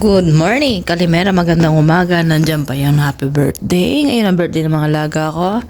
Good morning, Kalimera. Magandang umaga. Nandiyan pa yung happy birthday. Ngayon ang birthday ng mga alaga ko.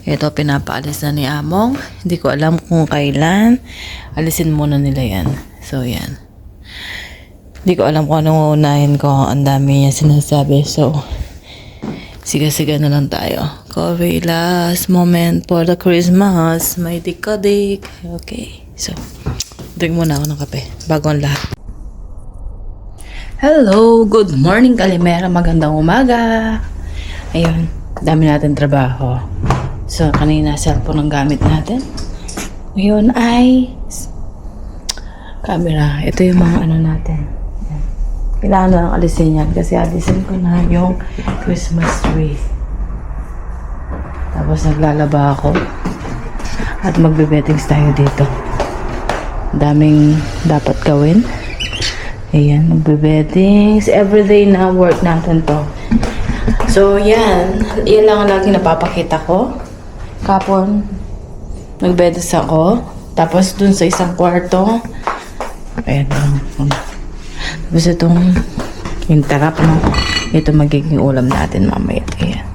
Ito, pinapaalis na ni Among. Hindi ko alam kung kailan. Alisin muna nila yan. So, yan. Hindi ko alam kung anong unahin ko. Ang dami niya sinasabi. So, siga-siga na lang tayo. Coffee last moment for the Christmas. May dikadik. Okay. So, drink muna ako ng kape. Bago ang lahat. Hello, good morning Kalimera, magandang umaga. Ayun, dami natin trabaho. So, kanina cellphone ang gamit natin. Ngayon ay camera. Ito yung mga ano natin. Ayan. Kailangan na lang alisin yan kasi alisin ko na yung Christmas tree. Tapos naglalaba ako. At magbe-bettings tayo dito. Daming dapat gawin. Ayan, magbe-beddings. Everyday na work natin to. So, yan. Yan lang ang lagi napapakita ko. Kapon, nag-beddings ako. Tapos, dun sa isang kwarto. Ayan lang. Tapos, itong yung tarap, no? Ito magiging ulam natin mamaya. Ayan.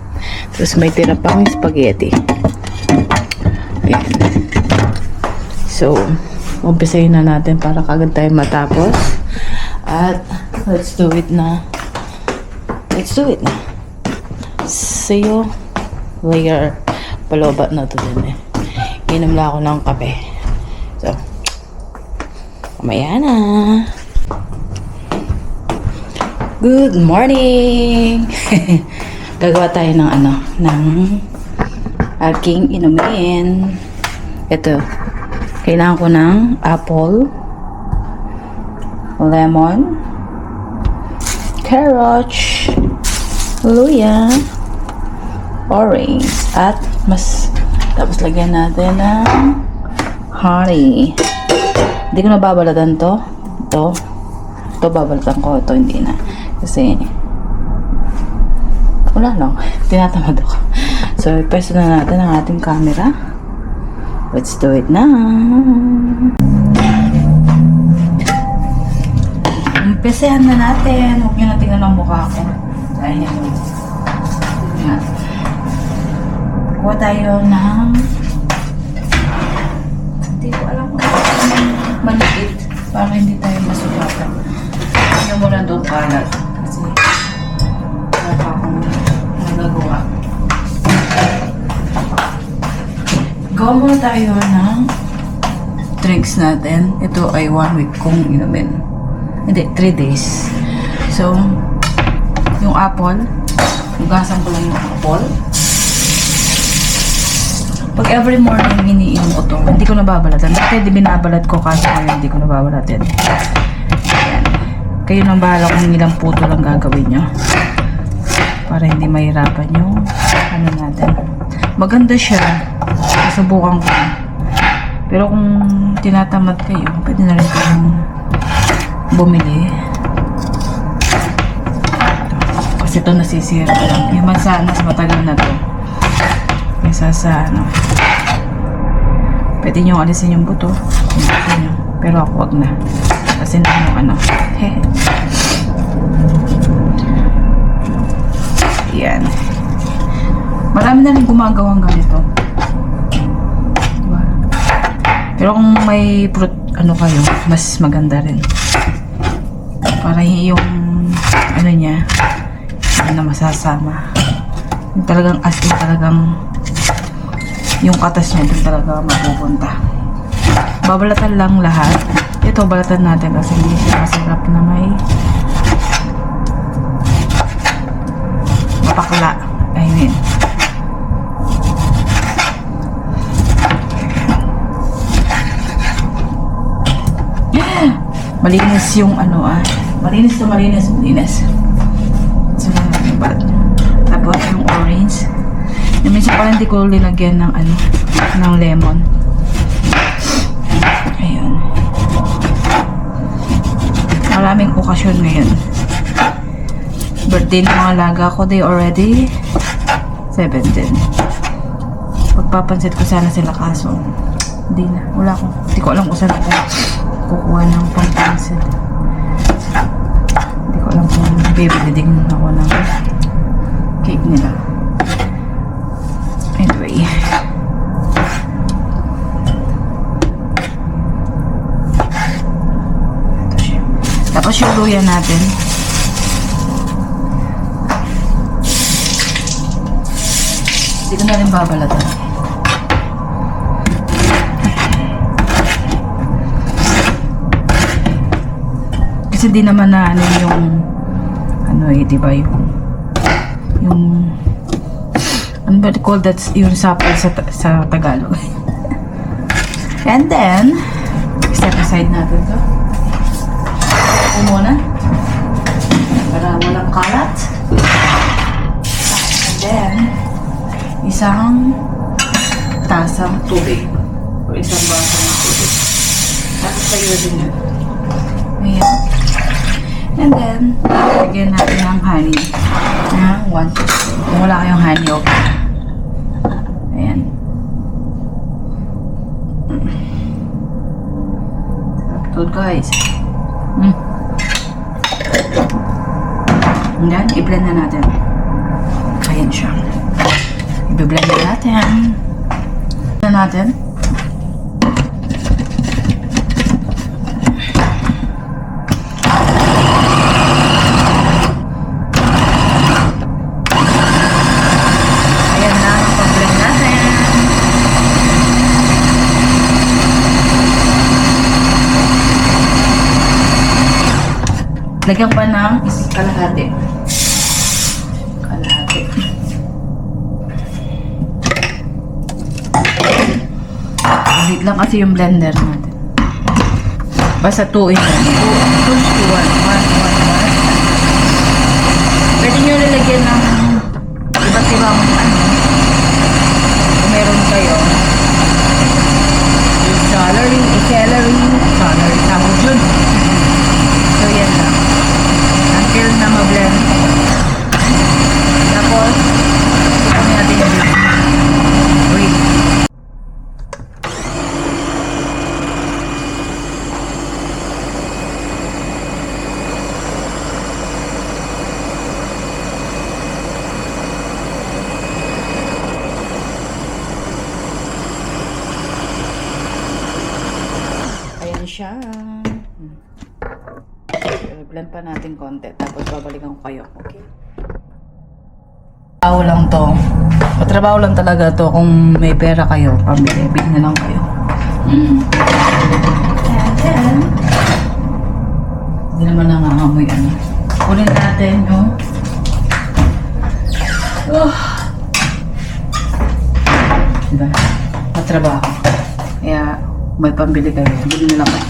Tapos, may tira pang spaghetti. Ayan. So, umpisahin na natin para kagad tayo matapos. At, let's do it na. Let's do it na. See you later. Palobat na to din eh. Inom lang ako ng kape. So, kamaya na. Good morning! Gagawa tayo ng ano, ng aking inumin. Ito. Kailangan ko ng apple, lemon, carrots, luya, orange, at tapos lagyan natin ng honey. Hindi ko na babalatan to. Ito babalatan ko. Ito hindi na. Kasi wala lang. Tinatamad ako. So, ipeso na natin ang ating camera. Let's do it now. Umpisahan na natin. Huwag nyo na tingnan ang mukha ko. Dahil yan. Kuha tayo ng hindi ko alam kung maliit para hindi tayo masugatan. Hindi mo na doon kalat. Kasi wala pa akong nagagawa. Gawa muna tayo ng drinks natin. Ito ay 1 week kong inumin. Hindi, 3 days. So, yung apple, hugasan ko lang yung apple. Pag every morning iniinom ko to, hindi ko nababalatan. Dati di binabalat ko kasi hindi ko nababalatin. Ayan. Kayo nang bahala kung ilang puto lang gagawin nyo. Para hindi mahirapan yung ano natin. Maganda siya. Subukan ko. Pero kung tinatamad kayo, pwede na rin kayong bumili. Kasi ito nasisira lang. Yung mansanas matagal na to. Kaysa sa ano. Pwede nyo alisin yung buto. Pero ako wag na. Kasi na yung ano. Yan. Marami na rin gumagawang ganito. Diba? Pero kung may fruit, ano kayo, mas maganda rin. Para yung ano niya na masasama yung talagang asin, talagang yung katas niya dun talaga mapupunta. Babalatan lang lahat. Ito balatan natin kasi hindi siya masarap na may mapakla. I mean malinis yung ano malinis. So, tapos yung orange. Yung minsan parang hindi ko linagyan ng ano, ng lemon. Ayun. Maraming okasyon ngayon. Birthday ng mga alaga ko, they already 17. Pagpapansit ko sana sila kaso hindi na. Hindi ko alam kung saan ako kukuha ng pampansit. Hindi Hindi ko alam kung bibili din ako ng cake nila. Anyway. Ito siya. Tapos yung luya natin. Hindi ko na rin babalatan. Kasi di naman na ano yung ano eh, di ba yung ano ba call that yung sapal sa Tagalog. And then step aside natin to. Ito muna para walang kalat. And then isang tasang tubig o isang basong tubig. Tapos tayo din yun. Ayan. And then, lagyan natin ng honey na 1 teaspoon. Kung wala kayong honey, okay. Ayan. Good guys. And then, i-blend na natin. Ayan siya. I-blend na natin. Na natin. Lagyan pa ng kalahati. Kalahati. Wait lang kasi yung blender natin. Basta 2 in 1. 2 to 1. 1. Pwede nyo lalagyan ng iba't ibang ano. Kung meron kayo. Celery. Tawag yun. So yan lang. Until na ma-blend. Tapos, kami natin yung wait. Ayan siya. Blend pa natin konti. Tapos babalikan ko kayo. Okay? Trabaho lang to. Matrabaho lang talaga to. Kung may pera kayo, pambili. Bili na lang kayo. And then, hindi naman nangangamoy ano. Kunin natin yung diba? Matrabaho. Kaya, may pambili kayo. Bili na lang kayo.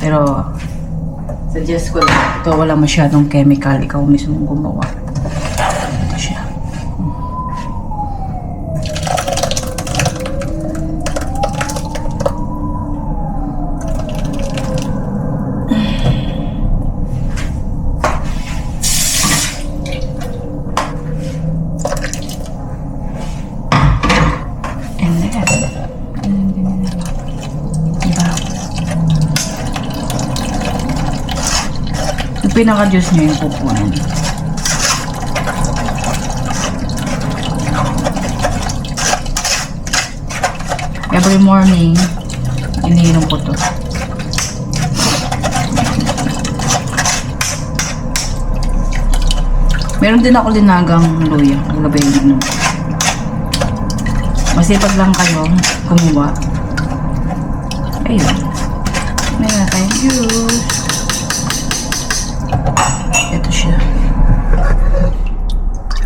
Pero, suggest ko lang, ito wala masyadong chemical, ikaw mismo gumawa. Ito siya. And then, diba? Yung pinaka-juice nyo yung pupunan. Every morning, iniinom ko to. Meron din ako linagang luya. Gulabay yung inom. Masipag lang kayo kumuha. Ayun. Meron na tayong juice. Ito siya.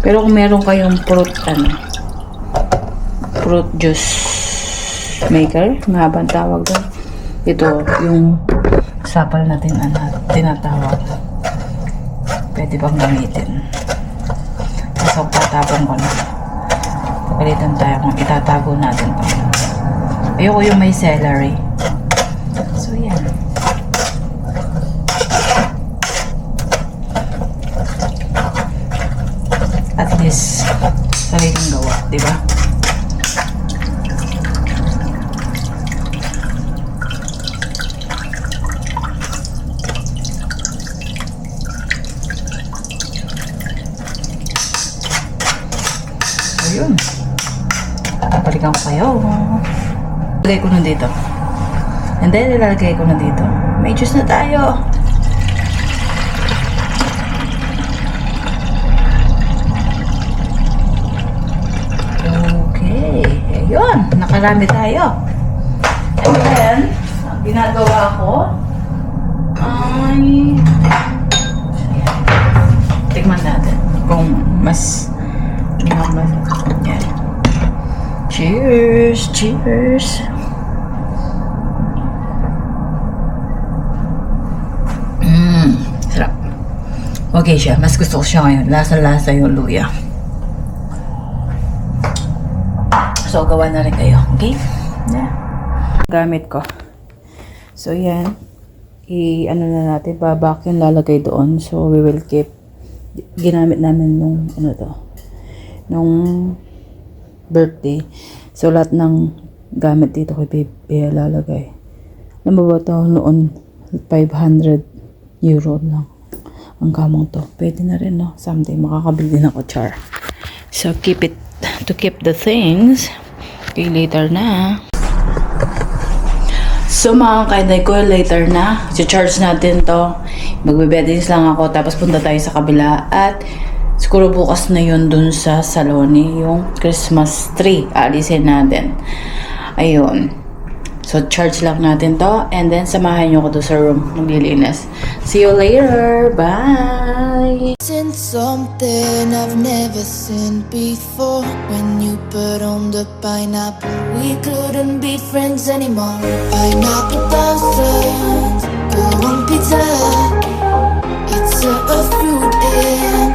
Pero kung meron kayong fruit juice maker, mahabang tawag doon. Ito, yung sapal natin tinatawag. Pwede bang gamitin. So, tatapon ko na. Pagalitan tayo kung itatago natin pa. Ayoko yung may celery. So, yan. At least, sariling gawa, di ba? Ayun. Balikan ko kayo. Ilalagay ko na dito. And then, ilalagay ko na dito. May juice na tayo. Okay. Ayun. Nakarami tayo. And then, ang ginagawa ko ay tikman natin kung mas yan. Cheers! Cheers! Sarap. Okay siya. Mas gusto ko siya ngayon. Lasa-lasa yung luya. So, gawa na rin kayo. Okay? Yeah. Gamit ko. So, yan. Ano na natin. Babak yung lalagay doon. So, we will keep. Ginamit namin nung, nung birthday. So, lahat ng gamit dito kay baby lalagay. Alam mo ba ito? Noon, 500 euro lang ang kamong to. Pwede na rin, no? Someday, makakabili din ako, char. So, keep it, to keep the things. Okay, later na. So, mga kaiday ko, later na. Si-charge natin to. Magbe-beddings lang ako, tapos punta tayo sa kabila. At, siguro bukas na yun dun sa Saloni, yung Christmas tree. Alisin natin. Ayun. So, charge lang natin to. And then, samahan nyo ko doon sa room. Maglilinis. See you later. Bye! Seen something I've never seen before. When you put on the pineapple, we couldn't be friends anymore. Pineapple thousands, go on pizza. It's a fruit and